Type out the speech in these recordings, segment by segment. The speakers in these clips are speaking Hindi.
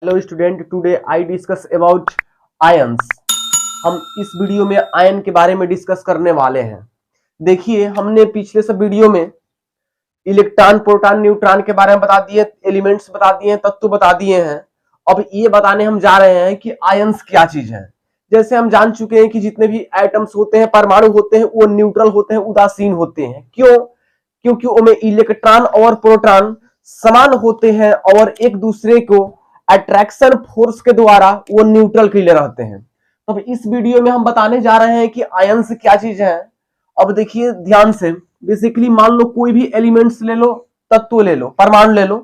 Hello student, today I discuss about ions. हम इस वीडियो में आयन के बारे में डिस्कस करने वाले हैं। देखिए, हमने पिछले सब वीडियो में इलेक्ट्रॉन, प्रोटॉन, न्यूट्रॉन के बारे में बता दिए, एलिमेंट्स बता दिए, तत्व बता दिए हैं। अब ये बताने हम जा रहे हैं कि आयंस क्या चीज है। जैसे हम जान चुके हैं कि जितने भी एटम्स होते हैं, परमाणु होते हैं, वो न्यूट्रल होते हैं, उदासीन होते हैं। क्यों? क्योंकि उनमें इलेक्ट्रॉन और प्रोटॉन समान होते हैं और एक दूसरे को अट्रैक्शन फोर्स के द्वारा वो न्यूट्रल के लिए रहते हैं। तो इस वीडियो में हम बताने जा रहे हैं कि आयंस क्या चीज है। अब देखिए ध्यान से, बेसिकली मान लो कोई भी एलिमेंट्स ले लो, तत्व ले लो, परमाणु ले लो।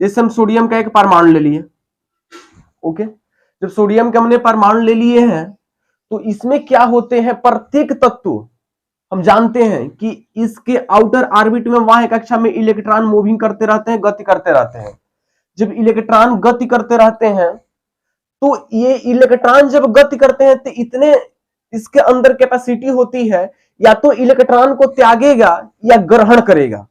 जैसे हम सोडियम का एक परमाणु ले लिए। ओके, जब सोडियम के हमने परमाणु ले लिए हैं तो इसमें क्या होते हैं, प्रत्येक तत्व हम जानते हैं कि इसके आउटर ऑर्बिट में वाह्य कक्षा में इलेक्ट्रॉन मूविंग करते रहते हैं, गति करते रहते हैं। जब इलेक्ट्रॉन गति करते रहते हैं तो ये इलेक्ट्रॉन जब गति करते हैं तो इतने इसके अंदर कैपेसिटी होती है, या तो इलेक्ट्रॉन को त्यागेगा या ग्रहण करेगा,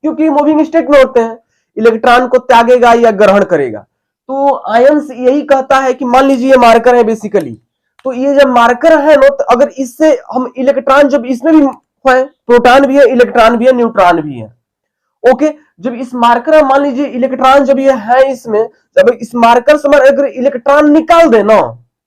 क्योंकि मूविंग स्टेट में होते हैं। इलेक्ट्रॉन को त्यागेगा या ग्रहण करेगा। तो आयंस यही कहता है कि मान लीजिए ये मार्कर है बेसिकली, तो ये जब मार्कर है ना, तो अगर इससे हम इलेक्ट्रॉन, जब इसमें भी है, प्रोटॉन भी है, इलेक्ट्रॉन भी है, न्यूट्रॉन भी है। ओके, जब इस मार्कर मान लीजिए इलेक्ट्रॉन जब ये है इसमें, जब इस मार्कर से अगर इलेक्ट्रॉन निकाल देना,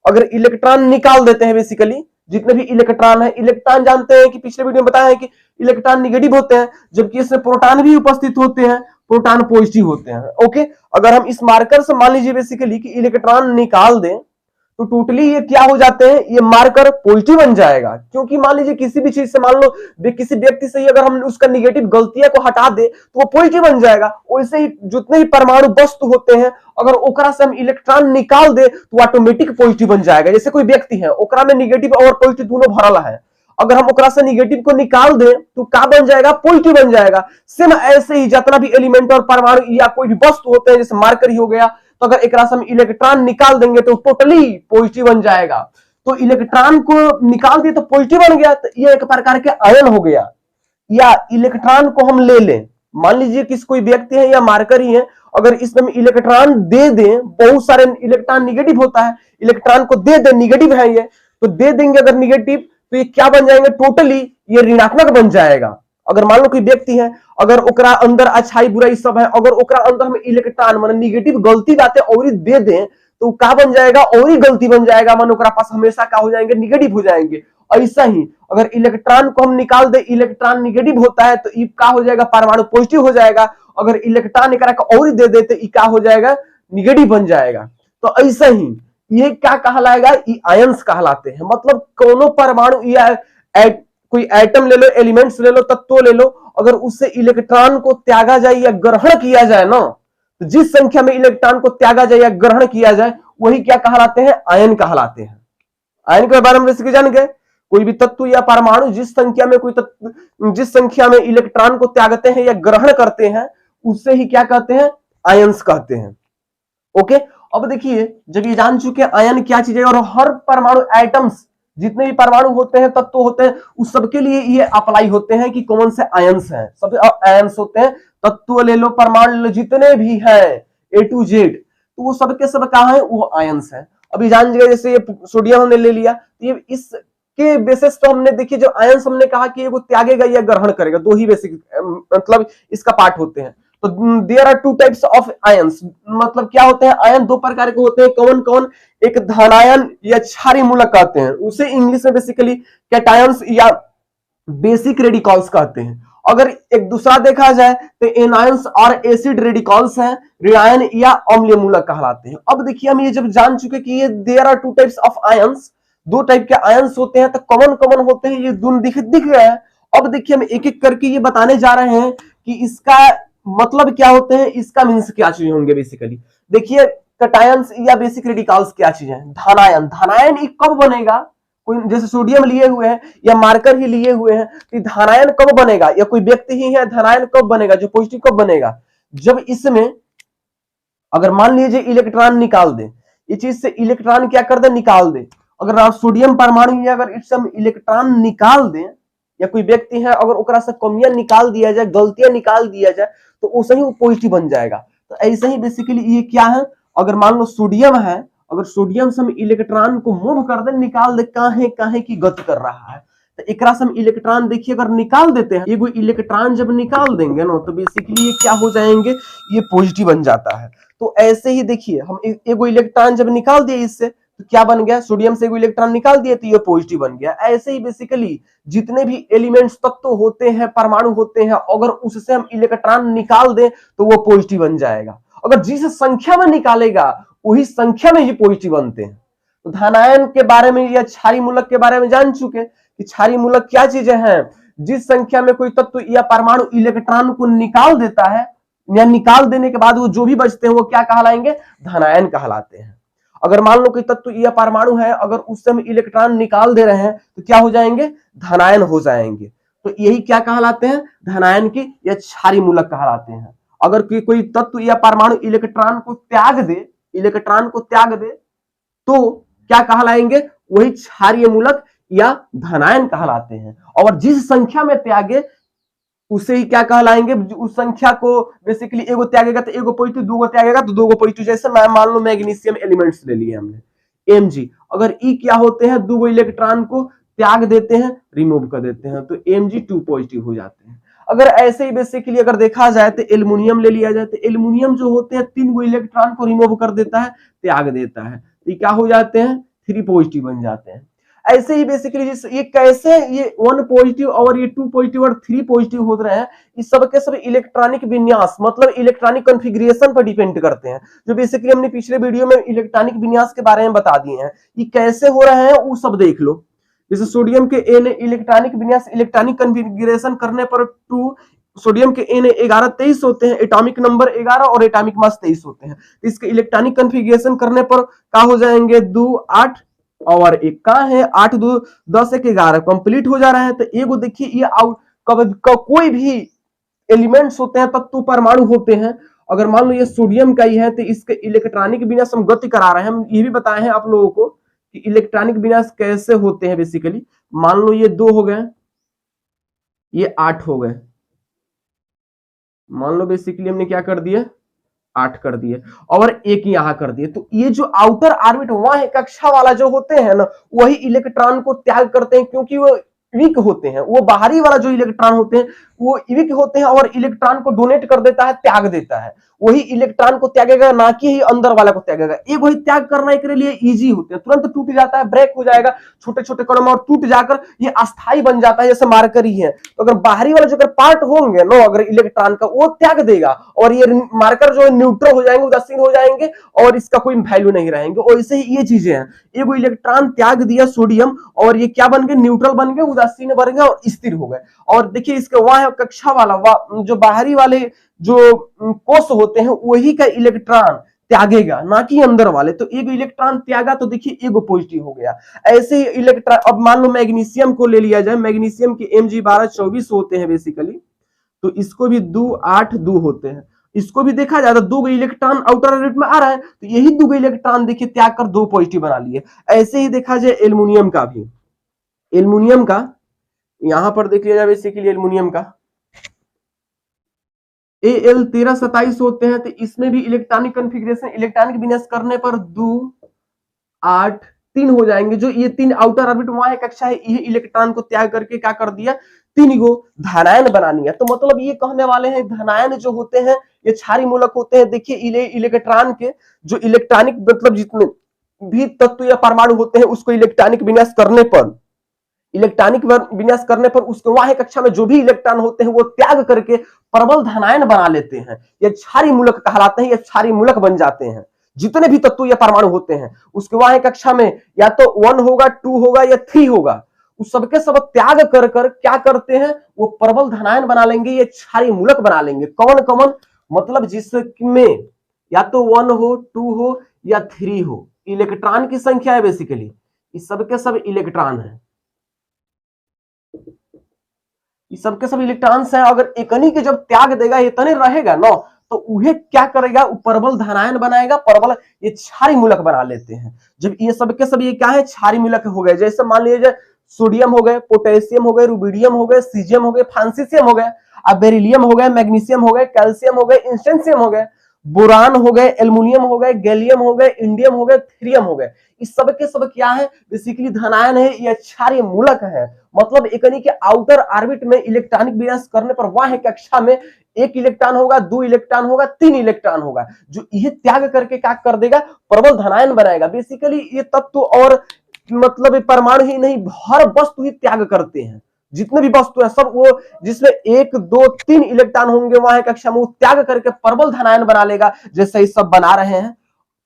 अगर इलेक्ट्रॉन निकाल देते हैं, बेसिकली जितने भी इलेक्ट्रॉन है, इलेक्ट्रॉन जानते हैं कि पिछले वीडियो में बताया है कि इलेक्ट्रॉन निगेटिव होते हैं, जबकि इसमें प्रोटॉन भी उपस्थित होते हैं, प्रोटॉन पॉजिटिव होते हैं। ओके, अगर हम इस मार्कर से मान लीजिए बेसिकली कि इलेक्ट्रॉन निकाल दें तो टोटली ये क्या हो जाते हैं, ये मार्कर पॉजिटिव बन जाएगा। क्योंकि मान लीजिए किसी भी चीज से, मान लो किसी व्यक्ति से ही अगर हम उसका निगेटिव गलतियां को हटा दे तो वो पॉजिटिव बन जाएगा। वैसे ही जितने ही परमाणु वस्तु होते हैं, अगर ओकरा से हम इलेक्ट्रॉन निकाल दे तो ऑटोमेटिक पॉजिटिव बन जाएगा। जैसे कोई व्यक्ति है, ओकरा में निगेटिव और पॉजिटिव दोनों भरल है, अगर हम ओकरा से निगेटिव को निकाल दें तो क्या बन जाएगा, पॉजिटिव बन जाएगा। सेम ऐसे ही जितना भी एलिमेंट और परमाणु या कोई भी वस्तु होते हैं, जैसे मार्कर ही हो गया, तो अगर एक हम इलेक्ट्रॉन निकाल देंगे तो टोटली पॉजिटिव बन जाएगा। तो इलेक्ट्रॉन को निकाल दिए तो पॉजिटिव बन गया, तो ये एक प्रकार के आयन हो गया। या इलेक्ट्रॉन को हम ले लें, मान लीजिए किसी कोई व्यक्ति है या मार्कर ही है, अगर इसमें हम इलेक्ट्रॉन दे दें, बहुत सारे इलेक्ट्रॉन निगेटिव होता है, इलेक्ट्रॉन को दे दें, निगेटिव है ये, तो दे देंगे अगर निगेटिव, तो ये क्या बन जाएंगे, टोटली ये ऋणात्मक बन जाएगा। अगर मान लो कोई व्यक्ति है, अगर ओकरा अंदर अच्छाई बुराई सब है, अगर ओकरा अंदर हम इलेक्ट्रॉन मान निगेटिव गलती बातें और दे दें तो क्या बन जाएगा, और ही गलती बन जाएगा, मान ओकरा पास हमेशा क्या हो जाएंगे, निगेटिव हो जाएंगे। ऐसा ही अगर इलेक्ट्रॉन को हम निकाल दे, इलेक्ट्रॉन निगेटिव होता है तो क्या हो जाएगा, परमाणु पॉजिटिव हो जाएगा। अगर इलेक्ट्रॉन एकरा को और दे दे तो क्या हो जाएगा, निगेटिव बन जाएगा। तो ऐसा ही ये क्या कहलाएगा, ये आयंस कहलाते हैं। मतलब कोनो परमाणु या कोई एटम ले लो, एलिमेंट्स ले लो, तत्व ले लो, अगर उससे इलेक्ट्रॉन को त्यागा जाए या ग्रहण किया जाए ना, तो जिस संख्या में इलेक्ट्रॉन को त्यागा जाए या ग्रहण किया जाए वही क्या कहलाते हैं, आयन कहलाते हैं। आयन के बारे में बेसिकली जान गए, कोई भी तत्व या परमाणु जिस संख्या में कोई तत्व, जिस संख्या में इलेक्ट्रॉन को त्यागते हैं या ग्रहण करते हैं, उससे ही क्या कहते हैं, आयंस कहते हैं। ओके, अब देखिए जब ये जान चुके हैं आयन क्या चीज है, और हर परमाणु एटम्स, जितने भी परमाणु होते हैं, तत्व होते हैं, उस सबके लिए ये अप्लाई होते हैं कि कौन से आयंस हैं। सब आयंस होते हैं, तत्व ले लो, परमाणु ले लो, जितने भी हैं ए टू जेड, तो वो सबके सब कहा है, वो आयंस है। अभी जान लीजिए, जैसे ये सोडियम हमने ले लिया, ये इसके बेसिस तो हमने देखिए जो आयंस हमने कहा कि वो त्यागेगा या ग्रहण करेगा, दो ही बेसिक मतलब इसका पार्ट होते हैं। तो there are two types of ions, मतलब क्या होते हैं, आयन दो प्रकार के होते हैं। कौन कौन? एक धनायन या क्षारीय मूलक कहते हैं, उसे इंग्लिश में बेसिकली कैटायंस या बेसिक रेडिकल्स कहते हैं। अगर एक दूसरा देखा जाए तो एनायंस और एसिड रेडिकल्स हैं, ऋणायन या अम्लीय मूलक कहलाते हैं। अब देखिए हम ये जब जान चुके कि ये there are two types of ions, दो टाइप के आयंस होते हैं, तो कॉमन कॉमन होते हैं, ये दोनों दिख गया है। अब देखिए हम एक एक करके ये बताने जा रहे हैं कि इसका मतलब क्या होते हैं, इसका मीन्स क्या चीज होंगे। बेसिकली देखिए कैटायंस या बेसिक रेडिकल्स क्या चीज है। धनायन, धनायन कब बनेगा, कोई जैसे सोडियम लिए हुए हैं या मार्कर ही लिए हुए हैं, तो धनायन कब बनेगा, या कोई व्यक्ति ही है, धनायन कब बनेगा, जो पॉजिटिव कब बनेगा, जब इसमें अगर मान लीजिए इलेक्ट्रॉन निकाल दे, ये चीज से इलेक्ट्रॉन क्या कर दे, निकाल दे। अगर आप सोडियम परमाणु या अगर इससे हम इलेक्ट्रॉन निकाल दें, या कोई व्यक्ति है अगर ओकरा से कमियां निकाल दिया जाए, गलतियां निकाल दिया जाए, तो उसे ही वो पॉजिटिव बन जाएगा। तो ऐसे ही बेसिकली ये क्या है, अगर मान लो सोडियम है, अगर सोडियम से हम इलेक्ट्रॉन को मूव कर दे, निकाल दे, काहे की गति कर रहा है, तो एकरा से हम इलेक्ट्रॉन देखिए अगर निकाल देते हैं, एगो इलेक्ट्रॉन जब निकाल देंगे ना तो बेसिकली ये क्या हो जाएंगे, ये पॉजिटिव बन जाता है। तो ऐसे ही देखिए हम एगो इलेक्ट्रॉन जब निकाल दिए इससे तो क्या बन गया, सोडियम से एगो इलेक्ट्रॉन निकाल दिए तो ये पॉजिटिव बन गया। ऐसे ही बेसिकली जितने भी एलिमेंट्स तत्व होते हैं, परमाणु होते हैं, अगर उससे हम इलेक्ट्रॉन निकाल दें तो वो पॉजिटिव बन जाएगा। अगर जिस संख्या में निकालेगा वही संख्या में ये पॉजिटिव बनते हैं। तो धनायन के बारे में या क्षारीय मूलक के बारे में जान चुके कि क्षारीय मूलक क्या चीजें हैं। जिस संख्या में कोई तत्व या परमाणु इलेक्ट्रॉन को निकाल देता है या निकाल देने के बाद वो जो भी बचते हैं वो क्या कहलाएंगे, धनायन कहलाते हैं। अगर मान लो कोई तत्व या परमाणु है, अगर उससे हम इलेक्ट्रॉन निकाल दे रहे हैं तो क्या हो जाएंगे, धनायन हो जाएंगे। तो यही क्या कहलाते हैं, धनायन की या क्षारीय मूलक कहलाते हैं। अगर कोई तत्व या परमाणु इलेक्ट्रॉन को त्याग दे तो क्या कहलाएंगे, वही क्षारीय मूलक या धनायन कहलाते हैं। और जिस संख्या में त्यागे उसे ही क्या कहलाएंगे, उस संख्या को बेसिकली एगो त्यागेगा तो एगो पॉजिटिव, दूगो त्यागेगा तो दूगो पॉजिटिव। जैसे मान लो मैग्नीशियम एलिमेंट्स ले लिए हमने Mg, अगर E क्या होते हैं, दूगो इलेक्ट्रॉन को त्याग देते हैं, रिमूव कर देते हैं, तो Mg2 पॉजिटिव हो जाते हैं। अगर ऐसे ही बेसिकली अगर देखा जाए तो एल्युमिनियम ले लिया जाए तो एल्युमिनियम जो होते हैं 3 गो इलेक्ट्रॉन को रिमूव कर देता है, त्याग देता है, तो क्या हो जाते हैं, 3 पॉजिटिव बन जाते हैं। ऐसे ही बेसिकली ये कैसे ये 1 पॉजिटिव और ये 2 पॉजिटिव और 3 पॉजिटिव हो रहे हैं, इस सब के सब इलेक्ट्रॉनिक विन्यास मतलब इलेक्ट्रॉनिक कॉन्फ़िगरेशन पर डिपेंड करते हैं, जो बेसिकली हमने पिछले वीडियो में इलेक्ट्रॉनिक विन्यास के बारे में बता दिए हैं। ये कैसे हो रहे हैं वो सब देख लो। जैसे सोडियम के इलेक्ट्रॉनिक विन्यास, इलेक्ट्रॉनिक कॉन्फ़िगरेशन करने पर 2 सोडियम के Na 11-23 होते हैं, एटॉमिक नंबर 11 और एटॉमिक मास 23 होते हैं। तो इसके इलेक्ट्रॉनिक कॉन्फ़िगरेशन करने पर क्या हो जाएंगे, 2 8 और 1 का है 8 2 10 1 11 कंप्लीट हो जा रहा है। तो एगो देखिए ये कोई भी एलिमेंट्स होते हैं, तत्व परमाणु होते हैं, अगर मान लो ये सोडियम का ही है तो इसके इलेक्ट्रॉनिक विन्यास हम गति करा रहे हैं। हम ये भी बताए हैं आप लोगों को कि इलेक्ट्रॉनिक विन्यास कैसे होते हैं। बेसिकली मान लो ये 2 हो गए, ये 8 हो गए, मान लो बेसिकली हमने क्या कर दिया, 8 कर दिए और 1 यहां कर दिए। तो ये जो आउटर ऑर्बिट वहां कक्षा वाला जो होते हैं ना, वही इलेक्ट्रॉन को त्याग करते हैं, क्योंकि वो वीक होते हैं। वो बाहरी वाला जो इलेक्ट्रॉन होते हैं वो वीक होते हैं और इलेक्ट्रॉन को डोनेट कर देता है, त्याग देता है। वही इलेक्ट्रॉन को त्यागेगा, ना कि ही अंदर वाला को त्यागेगा। एक वही त्याग करना के लिए इजी होते हैं, तुरंत टूट जाता है, ब्रेक हो जाएगा छोटे छोटे कणों में और टूट जाकर ये अस्थाई बन जाता है, जैसे मार्कर ही है। तो अगर बाहरी वाला जो अगर पार्ट होंगे नो अगर इलेक्ट्रॉन का, वो त्याग देगा और ये मार्कर जो है न्यूट्रल हो जाएंगे, उदासीन हो जाएंगे और इसका कोई वैल्यू नहीं रहेंगे। और ऐसे ही ये चीजें हैं, एगो इलेक्ट्रॉन त्याग दिया सोडियम और ये क्या बन गए, न्यूट्रल बन गए, उदासीन बन गए और स्थिर हो गए। और देखिए इसके वहां कक्षा वाला जो बाहरी वाले जो कोष होते हैं वही का इलेक्ट्रॉन त्यागेगा, ना कि अंदर वाले। तो एक इलेक्ट्रॉन त्यागा तो देखिए एगो पॉजिटिव हो गया। ऐसे ही इलेक्ट्रॉन, अब मान लो मैग्नीशियम को ले लिया जाए, मैग्नीशियम के Mg12-24 होते हैं बेसिकली, तो इसको भी 2 8 2 होते हैं। इसको भी देखा जाए तो 2 इलेक्ट्रॉन आउटर ऑर्बिट में आ रहा है, तो यही 2 इलेक्ट्रॉन देखिए त्याग कर 2 पॉजिटिव बना लिए। ऐसे ही देखा जाए एल्युमिनियम का भी, एल्युमिनियम का यहां पर देख लिया जाए बेसिकली एल्युमिनियम का Al13-27 होते हैं। तो इसमें भी इलेक्ट्रॉनिक कॉन्फ़िगरेशन, इलेक्ट्रॉनिक विन्यास करने पर 2 8 3 हो जाएंगे। जो ये 3 आउटर ऑर्बिट वहां कक्षा है, ये इलेक्ट्रॉन को त्याग करके क्या कर दिया, 3 गो धनायन बना लिया। तो मतलब ये कहने वाले हैं धनायन जो होते हैं ये क्षारीय मूलक होते हैं। देखिए इलेक्ट्रॉन के जो इलेक्ट्रॉनिक मतलब जितने भी तत्व या परमाणु होते हैं उसको इलेक्ट्रॉनिक विन्यास करने पर, उसके वहां कक्षा में जो भी इलेक्ट्रॉन होते हैं वो त्याग करके प्रबल धनायन बना लेते हैं। ये क्षारीय मूलक कहलाते हैं, ये क्षारीय मूलक बन जाते हैं। जितने भी तत्व या परमाणु होते हैं उसके वहां कक्षा में या तो 1 होगा, 2 होगा या 3 होगा, उस सबके सब त्याग कर क्या करते हैं, वो प्रबल धनायन बना लेंगे, ये क्षारीय मूलक बना लेंगे। कौन मतलब जिसमें या तो 1 हो, 2 हो या 3 हो, इलेक्ट्रॉन की संख्या है बेसिकली, इस सबके सब इलेक्ट्रॉन है, ये सबके सब इलेक्ट्रॉन्स हैं। अगर एकनी के जब त्याग देगा, इतने रहेगा ना, तो उहे क्या करेगा, प्रबल धनायन बनाएगा, प्रबल ये क्षारीय मूलक बना लेते हैं। जब ये सबके सब ये क्या है, क्षारीय मूलक हो गए। जैसे मान लीजिए सोडियम हो गए, पोटेशियम हो गए, रुबिडियम हो गए, सीजियम हो गए, फ्रांसिसियम हो गए, अब बेरिलियम हो गए, मैग्नीशियम हो गए, कैल्शियम हो गए, इंस्टेंसियम हो गए। बोरान हो गए, एल्युमिनियम हो गए, गैलियम हो गए, इंडियम हो गए, थीरियम हो गए, इस सब के सब क्या है, बेसिकली धनायन है, ये क्षारीय मूलक है। मतलब एकनी के आउटर ऑर्बिट में इलेक्ट्रॉनिक विन्यास करने पर वह है कक्षा में एक इलेक्ट्रॉन होगा, दो इलेक्ट्रॉन होगा, तीन इलेक्ट्रॉन होगा, जो ये त्याग करके क्या कर देगा, प्रबल धनायन बनाएगा। बेसिकली ये तत्व और मतलब परमाणु ही नहीं, हर वस्तु ही त्याग करते हैं, जितने भी वस्तु है सब, वो जिसमें एक दो तीन इलेक्ट्रॉन होंगे वहां कक्षा में, वो त्याग करके प्रबल धनायन बना लेगा, जैसे ये सब बना रहे हैं,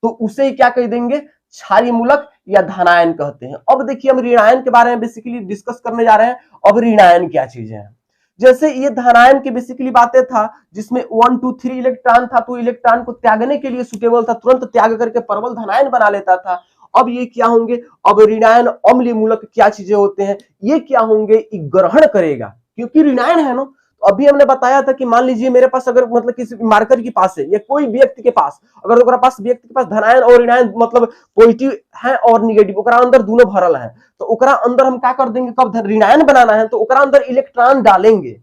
तो उसे क्या कह देंगे, क्षारीय मूलक या धनायन कहते हैं। अब देखिए हम ऋणायन के बारे में बेसिकली डिस्कस करने जा रहे हैं। अब ऋणायन क्या चीज है, जैसे ये धनायन की बेसिकली बातें था, जिसमें 1 2 3 इलेक्ट्रॉन था, तो इलेक्ट्रॉन को त्यागने के लिए सुटेबल था, तुरंत त्याग करके प्रबल धनायन बना लेता था। अब ये क्या होंगे, अब ऋणायन अम्लीय मूलक क्या चीजें होते हैं, ये क्या होंगे, ग्रहण करेगा, क्योंकि ऋणायन है ना। तो अभी हमने बताया था कि मान लीजिए मेरे पास अगर मतलब किसी मार्कर के पास है या कोई व्यक्ति के पास, अगर ओकरा पास व्यक्ति के पास धनायन और ऋणायन मतलब पॉजिटिव है और निगेटिव, ओकरा अंदर दोनों भरल है, तो ओकरा अंदर हम क्या कर देंगे, कब ऋणायन बनाना है तो ओकरा अंदर इलेक्ट्रॉन डालेंगे,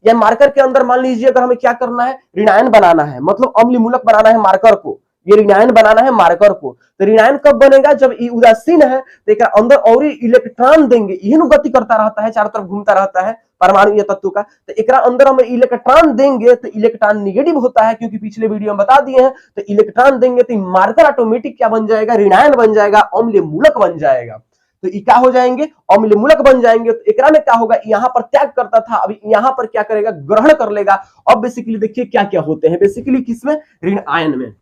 या मार्कर के अंदर मान लीजिए अगर हमें क्या करना है, ऋणायन बनाना है, मतलब अम्लीय मूलक बनाना है मार्कर को, ये ऋणायन बनाना है मार्कर को, तो ऋणायन कब बनेगा, जब ये उदासीन है तो एक अंदर और इलेक्ट्रॉन देंगे, यही गति करता रहता है, चारों तरफ घूमता रहता है परमाणु या तत्व का, तो एक अंदर हम इलेक्ट्रॉन देंगे तो इलेक्ट्रॉन निगेटिव होता है, क्योंकि पिछले वीडियो में बता दिए हैं, तो इलेक्ट्रॉन देंगे तो मार्कर ऑटोमेटिक क्या बन जाएगा, ऋणायन बन जाएगा, अम्लीय मूलक बन जाएगा, तो ये क्या हो जाएंगे, अम्लीय मूलक बन जाएंगे। तो एकरा में क्या होगा, यहां पर त्याग करता था, अभी यहां पर क्या करेगा, ग्रहण कर लेगा। अब बेसिकली देखिए क्या क्या होते हैं, बेसिकली किसमें, ऋणायन में,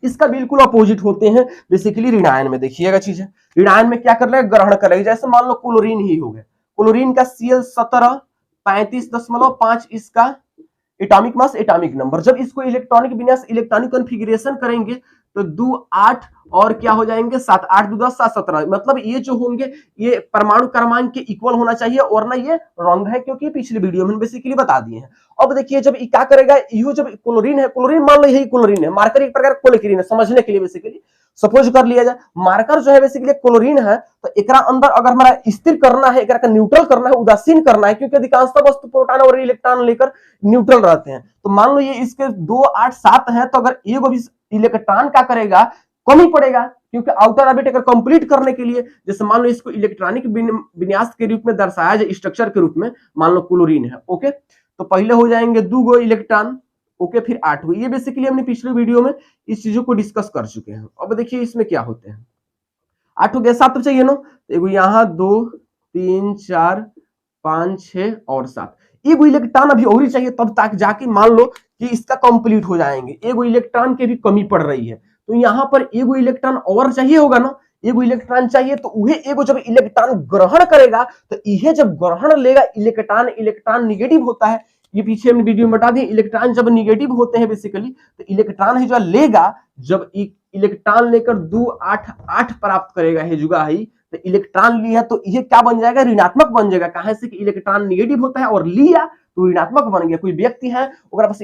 इसका बिल्कुल अपोजिट होते हैं बेसिकली ऋणायन में। देखिएगा चीज है, ऋणायन में क्या कर लेगा, ग्रहण करेगा। जैसे मान लो क्लोरीन ही हो गया, क्लोरीन का Cl17 35.5 इसका एटॉमिक मास, एटॉमिक नंबर, जब इसको इलेक्ट्रॉनिक विन्यास, इलेक्ट्रॉनिक कॉन्फ़िगरेशन करेंगे तो 2 8 और क्या हो जाएंगे 7, 8 2 10 7 17, मतलब ये जो होंगे ये परमाणु क्रमांक के इक्वल होना चाहिए, और ना ये रॉन्ग है, क्योंकि पिछले वीडियो में बेसिकली बता दिए हैं। अब देखिए जब ये क्या करेगा, ये जब क्लोरीन है, क्लोरीन मान लो यही क्लोरीन है, मार्कर एक प्रकार क्लोरीन है, समझने के लिए बेसिकली सपोज कर लिया जाए मार्कर जो है बेसिकली क्लोरीन है, तो एकरा अंदर अगर हमारा स्थिर करना है, एकरा का न्यूट्रल करना है, उदासीन करना है, क्योंकि अधिकांशतः वस्तु प्रोटॉन और इलेक्ट्रॉन लेकर न्यूट्रल रहते हैं, तो मान लो ये इसके 2 8 7 है, तो अगर एगो भी इलेक्ट्रॉन क्या करेगा, कम ही पड़ेगा, क्योंकि आउटर ऑर्बिट अगर कंप्लीट करने के लिए, जैसे मान लो इसको इलेक्ट्रॉनिक विन्यास के रूप में दर्शाया जाए, स्ट्रक्चर के रूप में मान लो क्लोरीन है, ओके, तो पहले हो जाएंगे 2 गो इलेक्ट्रॉन, ओके, फिर 8 हुई। ये बेसिकली हमने पिछले वीडियो में इस चीजों को डिस्कस कर चुके हैं। अब देखिए इसमें क्या होते हैं, 8 हो गया, 7 तो चाहिए ना, तो यहाँ 2 3 4 5 6 और 7, एगो इलेक्ट्रॉन अभी और ही चाहिए, तब तक जाके मान लो कि इसका कंप्लीट हो जाएंगे, एगो इलेक्ट्रॉन की भी कमी पड़ रही है, तो यहाँ पर एगो इलेक्ट्रॉन और चाहिए होगा ना, एगो इलेक्ट्रॉन चाहिए, तो वह एगो जब इलेक्ट्रॉन ग्रहण करेगा, तो यह जब ग्रहण लेगा इलेक्ट्रॉन, इलेक्ट्रॉन निगेटिव होता है, ये पीछे हमने वीडियो में बता दिए, इलेक्ट्रॉन जब निगेटिव होते हैं बेसिकली, तो इलेक्ट्रॉन है जो लेगा, जब इलेक्ट्रॉन लेकर 2 8 8 प्राप्त करेगा है जुगा है, तो इलेक्ट्रॉन लिया तो ये क्या बन जाएगा, ऋणात्मक बन जाएगा, कहां से कि इलेक्ट्रॉन निगेटिव होता है और लिया तो ऋणात्मक बन गया। कोई व्यक्ति है ओकरा पास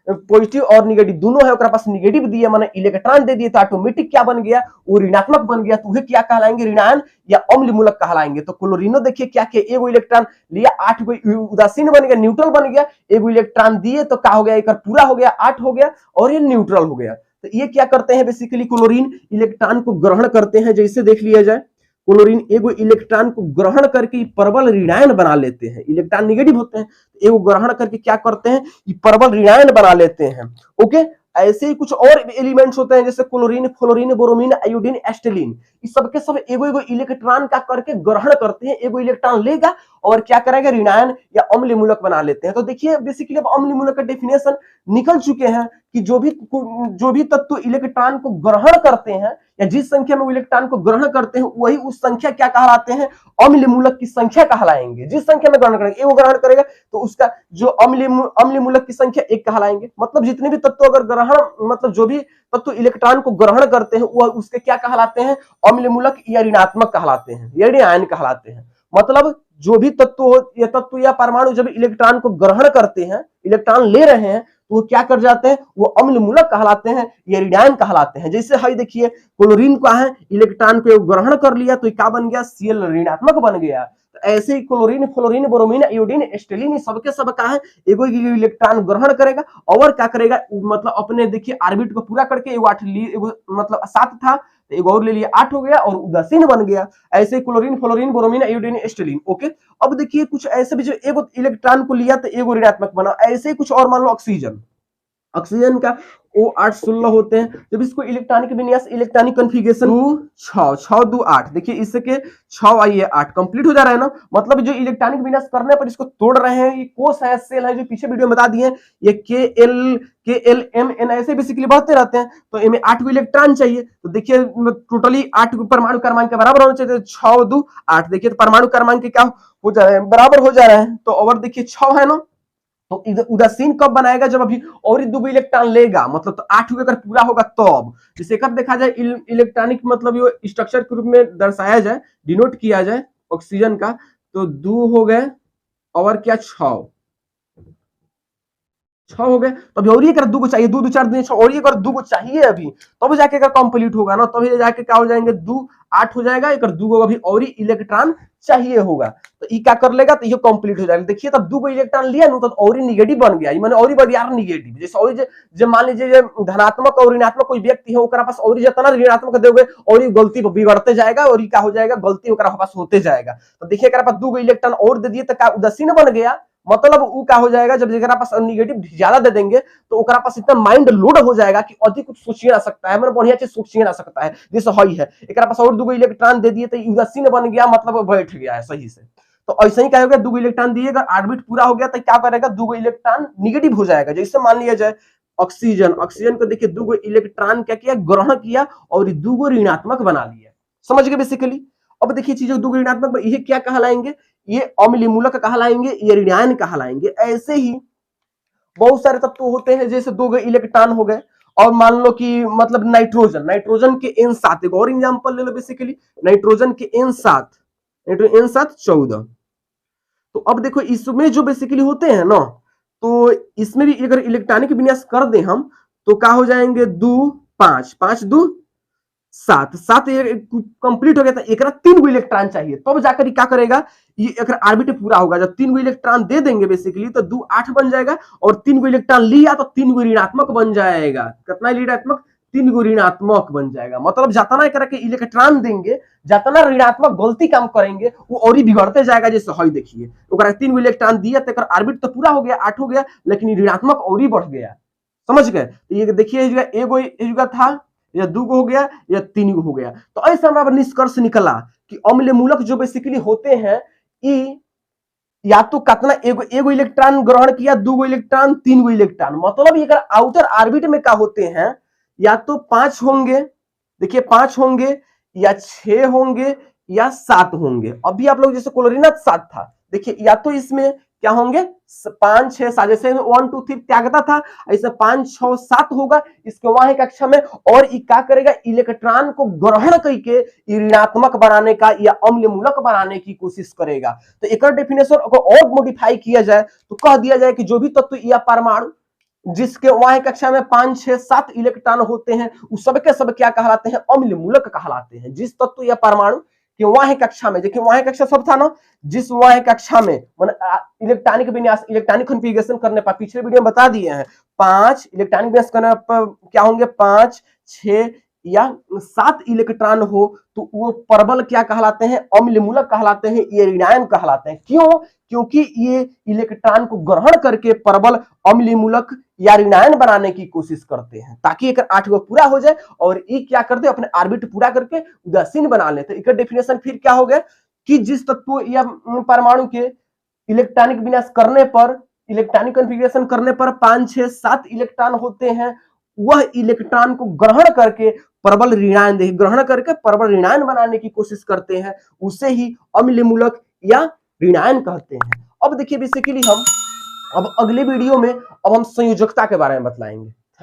पॉजिटिव और निगेटिव दोनों है, ओकरा पास निगेटिव दिए माने इलेक्ट्रॉन दे दिए, तो ऑटोमेटिक क्या बन गया, वो ऋणात्मक बन गया, तो वह क्या कहलाएंगे, ऋणायन या अम्लीय मूलक कहलाएंगे। तो क्लोरीनो देखिए क्या किया, एगो इलेक्ट्रॉन लिया, 8 गो उदासीन बन गया, न्यूट्रल बन गया, एगो इलेक्ट्रॉन दिए तो क्या हो गया, एक पूरा हो गया 8 हो गया, और ये न्यूट्रल हो गया। तो ये क्या करते हैं बेसिकली, क्लोरीन इलेक्ट्रॉन को ग्रहण करते हैं, जैसे देख लिया जाए क्लोरीन एगो इलेक्ट्रॉन को ग्रहण करके प्रबल ऋणायन बना लेते हैं, इलेक्ट्रॉन निगेटिव होते हैं, एगो ग्रहण करके क्या करते हैं, ये प्रबल ऋणायन बना लेते हैं, ओके। ऐसे ही कुछ और एलिमेंट्स होते हैं, जैसे क्लोरीन, फ्लोरीन, ब्रोमीन, आयोडीन, एस्टिलीन, इस सब के सब एगो एगो इलेक्ट्रॉन का करके ग्रहण करते हैं, एगो इलेक्ट्रॉन लेगा और क्या करेगा, ऋणायन या अम्लीय मूलक बना लेते हैं। तो देखिए बेसिकली अब अम्लीय मूलक का डेफिनेशन निकल चुके हैं कि जो भी तत्व इलेक्ट्रॉन को ग्रहण करते हैं या जिस संख्या में इलेक्ट्रॉन को ग्रहण करते हैं, वही उस संख्या क्या कहलाते हैं, अम्लीय मूलक की संख्या कहलाएंगे। जिस संख्या में ग्रहण करेंगे, एगो ग्रहण करेगा तो उसका जो अम्लीय मूलक की संख्या 1 कहलाएंगे। मतलब जितने भी तत्व अगर ग्रहण मतलब जो भी तत्व इलेक्ट्रॉन को ग्रहण करते हैं वह उसके क्या कहलाते हैं, अम्लीय मूलक या ऋणात्मक कहलाते हैं, या ऋणायन कहलाते हैं। मतलब जो भी तत्व या परमाणु जब इलेक्ट्रॉन को ग्रहण करते हैं, इलेक्ट्रॉन ले रहे हैं, तो वो क्या कर जाते हैं, वो अम्लीय मूलक कहलाते हैं या ऋणायन कहलाते हैं। जैसे हाई देखिए क्लोरीन का है, इलेक्ट्रॉन को ग्रहण कर लिया तो क्या बन गया, Cl ऋणात्मक बन गया। ऐसे ही क्लोरीन, फ्लोरीन, ब्रोमीन, आयोडीन, एस्टिलीन सबके सब का है एगो इलेक्ट्रॉन ग्रहण करेगा और क्या करेगा, मतलब अपने देखिए ऑर्बिट को पूरा करके एगो 8 एगो मतलब 7 था तो एगो और ले लिया 8 हो गया और उदासीन बन गया। ऐसे chlorine, fluorine, bromine, iodine, acetylene. Okay, अब देखिए कुछ ऐसे भी जो एगो इलेक्ट्रॉन को लिया तो एगो ऋणात्मक बना, ऐसे ही कुछ और मान लो ऑक्सीजन, ऑक्सीजन का O8 16 होते हैं। जब इसको इलेक्ट्रॉनिक विन्यास, इलेक्ट्रॉनिक कॉन्फ़िगरेशन 6 6 2 8, देखिए इसके 6 आइए 8 कंप्लीट हो जा रहा है ना, मतलब जो इलेक्ट्रॉनिक विन्यास करने पर इसको तोड़ रहे हैं, ये कोष है, सेल है, जो पीछे वीडियो में बता दिए, ये KL, KL, M, N ऐसे बेसिकली बढ़ते रहते हैं। तो इनमें 8 को इलेक्ट्रॉन चाहिए, तो देखिए टोटली 8 परमाणु क्रमांक के बराबर होना चाहिए, 6 2 8, देखिए तो परमाणु क्रमांक क्या हो जा रहा है, बराबर हो जा रहा है। तो और देखिए 6 है ना, तो उदासीन कब बनाएगा, जब अभी और दो इलेक्ट्रॉन लेगा, मतलब तो 8 अगर पूरा होगा तब। जिसे कब देखा जाए इलेक्ट्रॉनिक मतलब ये स्ट्रक्चर के रूप में दर्शाया जाए, डिनोट किया जाए ऑक्सीजन का, तो 2 हो गए और क्या 6 हो गए। तो अभी और ये कर 2 को चाहिए, 2 2 4 2 6 और ये कर 2 को चाहिए अभी, तब जाके अगर कंप्लीट होगा ना, तभी जाके क्या हो जाएंगे 2 8 हो जाएगा, एक 2 को अभी और इलेक्ट्रॉन चाहिए होगा, तो ये क्या कर लेगा, तो ये कंप्लीट हो जाएगा। देखिए तब 2 को इलेक्ट्रॉन लिया ना, तो और निगेटिव बन गया, माने और बरियार निगेटिव। जैसे और जो मान लीजिए धनात्मक और ऋणात्मक कोई व्यक्ति है, ओकरा पास और जितना ऋणात्मक दोगे और ये गलती बिगड़ते जाएगा और ये क्या हो जाएगा, गलती ओकरा पास होते जाएगा। तो देखिए अगर पास 2 को इलेक्ट्रॉन और दे दिए तो क्या उदासीन बन गया, मतलब वो क्या हो जाएगा, जब जरा पास निगेटिव ज्यादा दे देंगे तो ओकरा पास इतना माइंड लोड हो जाएगा कि अधिक कुछ सोचिए ना सकता है, मतलब बढ़िया चीज सोचिए ना सकता है, जैसे हई है एकरा पास और 2 इलेक्ट्रॉन दे दिए तो उदासीन बन गया, मतलब बैठ गया है सही से। तो ऐसे ही क्या होगा, 2 इलेक्ट्रॉन दिएगा, ऑर्बिट पूरा हो गया तो क्या करेगा, 2 इलेक्ट्रॉन निगेटिव हो जाएगा। जैसे मान लिया जाए ऑक्सीजन, ऑक्सीजन को देखिए 2 इलेक्ट्रॉन क्या किया, ग्रहण किया और 2 ऋणात्मक बना लिया, समझ गए बेसिकली। अब देखिए चीजों 2 ऋणात्मक, ये क्या कहलाएंगे, ये अम्लीय मूलक कहलाएंगे, ये ऋणायन कहलाएंगे। ऐसे ही बहुत सारे तत्व होते हैं, जैसे 2 इलेक्ट्रॉन हो गए, और मान लो कि मतलब नाइट्रोजन, नाइट्रोजन के N7 एक और एग्जांपल ले लो बेसिकली, नाइट्रोजन के N7, N7 14। तो अब देखो इसमें जो बेसिकली होते हैं ना, तो इसमें भी अगर इलेक्ट्रॉनिक विन्यास कर दें हम, तो क्या हो जाएंगे 2 5 5 2 7 7 कंप्लीट हो गया, तो एक 3 इलेक्ट्रॉन चाहिए, तब जाकर क्या करेगा, ये अगर ऑर्बिट पूरा होगा, जब 3 इलेक्ट्रॉन दे देंगे बेसिकली, तो 2 8 बन जाएगा, और 3 इलेक्ट्रॉन लिया तो 3 ऋणात्मक बन जाएगा। कितना ऋणात्मक, 3 ऋणात्मक बन जाएगा। मतलब जितना करके इलेक्ट्रॉन देंगे, जितना ऋणात्मक गलती काम करेंगे, वो और ही बिगड़ते जाएगा। जैसे हई देखिए, 3 इलेक्ट्रॉन दिया तो ऑर्बिट तो पूरा हो गया, 8 हो गया, लेकिन ऋणात्मक और ही बढ़ गया, समझ गए। तो ये देखिए एगो था, या 2 हो गया, या 3 हो गया। तो ऐसे हमारा निष्कर्ष निकला कि अम्लीय मूलक जो बेसिकली होते हैं, या तो कितना एगो इलेक्ट्रॉन ग्रहण किया, 2 इलेक्ट्रॉन, 3 इलेक्ट्रॉन, मतलब ये अगर आउटर ऑर्बिट में क्या होते हैं, या तो 5 होंगे, देखिए 5 होंगे, या 6 होंगे, या 7 होंगे। अभी आप लोग जैसे क्लोरीन 7 था, देखिए या तो इसमें क्या होंगे 5 6 7, जैसे 1 2 3 त्यागता था, ऐसे 5 6 7 होगा इसके वहां कक्षा में, और क्या करेगा, इलेक्ट्रॉन को ग्रहण करके ऋणात्मक बनाने का या अम्लीय मूलक बनाने की कोशिश करेगा। तो एक डेफिनेशन को और मॉडिफाई किया जाए तो कह दिया जाए कि जो भी तत्व या परमाणु जिसके वहां कक्षा में 5 6 7 इलेक्ट्रॉन होते हैं, उस सबके सब क्या कहलाते हैं, अम्लीय मूलक कहलाते हैं। जिस तत्व या परमाणु कि वहां कक्षा में, देखिए वहां कक्षा सब था ना, जिस वहां कक्षा में इलेक्ट्रॉनिक विन्यास, इलेक्ट्रॉनिक कॉन्फ़िगरेशन करने पर, पिछले वीडियो में बता दिए हैं, 5 इलेक्ट्रॉनिक विन्यास करने पर क्या होंगे, 5 6 या 7 इलेक्ट्रॉन हो, तो वो परबल क्या कहलाते हैं, अम्लीय मूलक कहलाते हैं, ये ऋणायन कहलाते हैं। क्यों, क्योंकि ये इलेक्ट्रॉन को ग्रहण करके परबल अम्लीय मूलक या ऋणायन बनाने की कोशिश करते हैं, ताकि एक 8 को पूरा हो जाए और ये क्या कर दे, अपने ऑर्बिट पूरा करके उदासीन बना ले। तो एक डेफिनेशन फिर क्या हो गया कि जिस तत्व या परमाणु के इलेक्ट्रॉनिक विन्यास करने पर, इलेक्ट्रॉनिक कॉन्फ़िगरेशन करने पर 5 6 7 इलेक्ट्रॉन होते हैं, वह इलेक्ट्रॉन को ग्रहण करके प्रबल ऋणायन, ग्रहण करके प्रबल ऋणायन बनाने की कोशिश करते हैं, उसे ही अम्लीय मूलक या ऋणायन कहते हैं। अब देखिए बेसिकली हम अब अगले वीडियो में अब हम संयोजकता के बारे में बतलाएंगे।